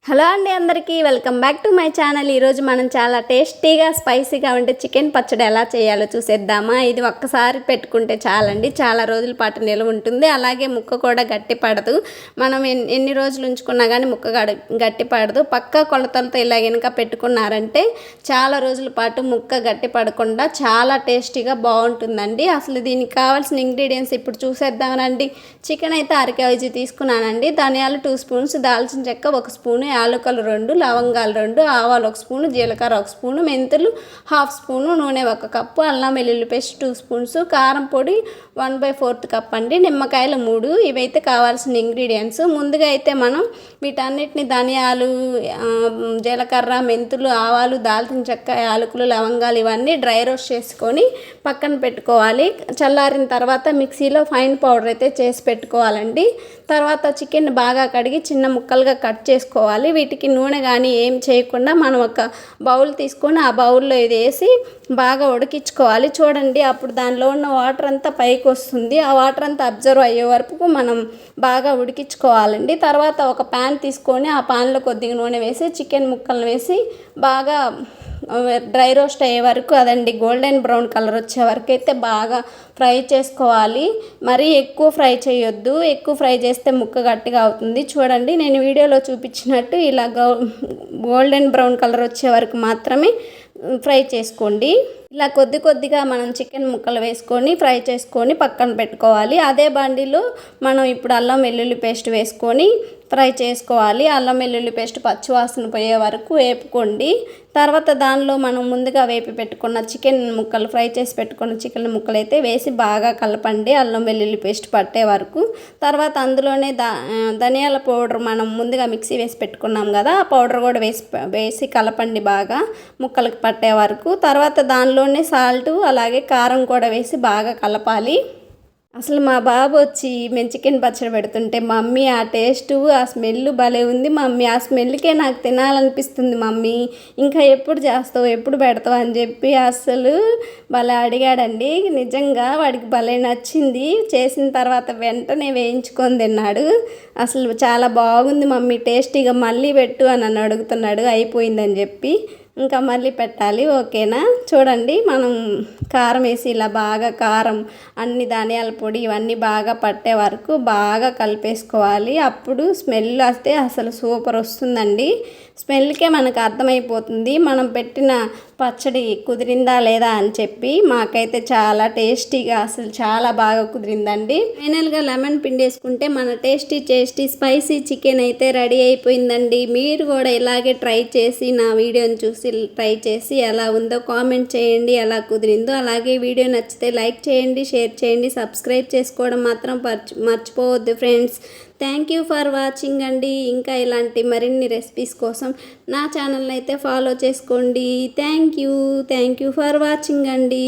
Hello అండి, అందరికీ welcome back to my channel. ఈరోజు మనం చాలా టేస్టీగా స్పైసీగా ఉండే చికెన్ పచ్చడి ఎలా చేయాలో చూసేద్దామా. ఇది ఒక్కసారి పెట్టుకుంటే చాలండి, చాలా రోజుల పాటు నిల్వ ఉంటుంది. అలాగే ముక్క కూడా గట్టి పడదు. మనం ఎన్ని రోజులు ఉంచుకున్నా కానీ ముక్క గట్టి పడదు. పక్కా కొలతలతో ఇలా కనుక పెట్టుకున్నారంటే చాలా రోజుల పాటు ముక్క గట్టి పడకుండా చాలా టేస్టీగా బాగుంటుందండి. అసలు దీనికి కావాల్సిన ఇంగ్రీడియంట్స్ ఇప్పుడు చూసేద్దామనండి. చికెన్ అయితే 1/2 kg తీసుకున్నానండి. ధనియాలు 2 స్పూన్స్, దాల్చిన చెక్క 1 స్పూను, యాలకులు 2, లవంగాలు 2, ఆవాలు 1 స్పూను, జీలకర్ర 1 స్పూను, మెంతులు 1/2 స్పూను, నూనె 1 కప్పు, అల్లం వెల్లుల్లి పేస్ట్ 2 స్పూన్స్, కారం పొడి 1/4 కప్ అండి, నిమ్మకాయలు 3. ఇవైతే కావాల్సిన ఇంగ్రీడియంట్స్. ముందుగా అయితే మనం వీటన్నిటిని ధనియాలు, జీలకర్ర, మెంతులు, ఆవాలు, దాల్చిన చెక్క, యాలకులు, లవంగాలు ఇవన్నీ డ్రై రోస్ట్ చేసుకొని పక్కన పెట్టుకోవాలి. చల్లారిన తర్వాత మిక్సీలో ఫైన్ పౌడర్ అయితే చేసి పెట్టుకోవాలండి. తర్వాత చికెన్ బాగా కడిగి చిన్న ముక్కలుగా కట్ చేసుకోవాలి. వీటికి నూనె కానీ ఏం చేయకుండా మనం ఒక బౌల్ తీసుకొని ఆ బౌల్లో ఇది వేసి బాగా ఉడికించుకోవాలి. చూడండి, అప్పుడు దానిలో ఉన్న వాటర్ అంతా పైకి వస్తుంది. ఆ వాటర్ అంతా అబ్జర్వ్ అయ్యే వరకు మనం బాగా ఉడికించుకోవాలండి. తర్వాత ఒక ప్యాన్ తీసుకొని ఆ ప్యాన్లో కొద్దిగా నూనె వేసి చికెన్ ముక్కలను వేసి బాగా డ్రై రోస్ట్ అయ్యే వరకు, అదండి గోల్డెన్ బ్రౌన్ కలర్ వచ్చే వరకు అయితే బాగా ఫ్రై చేసుకోవాలి. మరీ ఎక్కువ ఫ్రై చేయొద్దు, ఎక్కువ ఫ్రై చేస్తే ముక్క గట్టిగా అవుతుంది. చూడండి, నేను వీడియోలో చూపించినట్టు ఇలా గోల్డెన్ బ్రౌన్ కలర్ వచ్చే వరకు మాత్రమే ఫ్రై చేసుకోండి. ఇలా కొద్దిగా మనం చికెన్ ముక్కలు వేసుకొని ఫ్రై చేసుకొని పక్కన పెట్టుకోవాలి. అదే బండిలో మనం ఇప్పుడు అల్లం వెల్లుల్లి పేస్ట్ వేసుకొని ఫ్రై చేసుకోవాలి. అల్లం వెల్లుల్లి పేస్ట్ పచ్చివాసన పోయే వరకు వేపుకోండి. తర్వాత దానిలో మనం ముందుగా వేపి పెట్టుకున్న చికెన్ ముక్కలు, ఫ్రై చేసి పెట్టుకున్న చికెన్ ముక్కలు అయితే వేసి బాగా కలపండి, అల్లం వెల్లుల్లి పేస్ట్ పట్టే వరకు. తర్వాత అందులోనే ధనియాల పౌడర్ మనం ముందుగా మిక్సీ వేసి పెట్టుకున్నాం కదా, ఆ పౌడర్ కూడా వేసి కలపండి బాగా ముక్కలకు పట్టే వరకు. తర్వాత దానిలోనే సాల్ట్ అలాగే కారం కూడా వేసి బాగా కలపాలి. అసలు మా బాబు వచ్చి మేము చికెన్ పచ్చడి పెడుతుంటే, మమ్మీ ఆ టేస్టు, ఆ స్మెల్ భలే ఉంది మమ్మీ, ఆ స్మెల్కే నాకు తినాలనిపిస్తుంది మమ్మీ, ఇంకా ఎప్పుడు చేస్తావు, ఎప్పుడు పెడతావు అని చెప్పి అసలు భలే అడిగాడండి. నిజంగా వాడికి భలే నచ్చింది. చేసిన తర్వాత వెంటనే వేయించుకొని తిన్నాడు. అసలు చాలా బాగుంది మమ్మీ, టేస్టీగా మళ్ళీ పెట్టు అని నన్ను అడుగుతున్నాడు. అయిపోయిందని చెప్పి ఇంకా మళ్ళీ పెట్టాలి. ఓకేనా, చూడండి మనం కారం వేసి ఇలా బాగా కారం, అన్ని ధనియాల పొడి ఇవన్నీ బాగా పట్టే వరకు బాగా కలిపేసుకోవాలి. అప్పుడు స్మెల్ వస్తే అసలు సూపర్ వస్తుందండి. స్మెల్కే మనకు అర్థమైపోతుంది మనం పెట్టిన పచ్చడి కుదిరిందా లేదా అని చెప్పి. మాకైతే చాలా టేస్టీగా అసలు చాలా బాగా కుదిరిందండి. ఫైనల్గా లెమన్ పిండేసుకుంటే మన టేస్టీ స్పైసీ చికెన్ అయితే రెడీ అయిపోయిందండి. మీరు కూడా ఇలాగే ట్రై చేసి నా వీడియోని చూసి ట్రై చేసి ఎలా ఉందో కామెంట్ చేయండి, ఎలా కుదిరిందో. అలాగే వీడియో నచ్చితే లైక్ చేయండి, షేర్ చేయండి, సబ్స్క్రైబ్ చేసుకోవడం మాత్రం మర్చిపోవద్దు friends. Thank you for watching అండి. ఇంకా ఇలాంటి మరిన్ని రెసిపీస్ కోసం నా ఛానల్ని అయితే ఫాలో చేసుకోండి. థ్యాంక్ యూ ఫర్ వాచింగ్ అండి.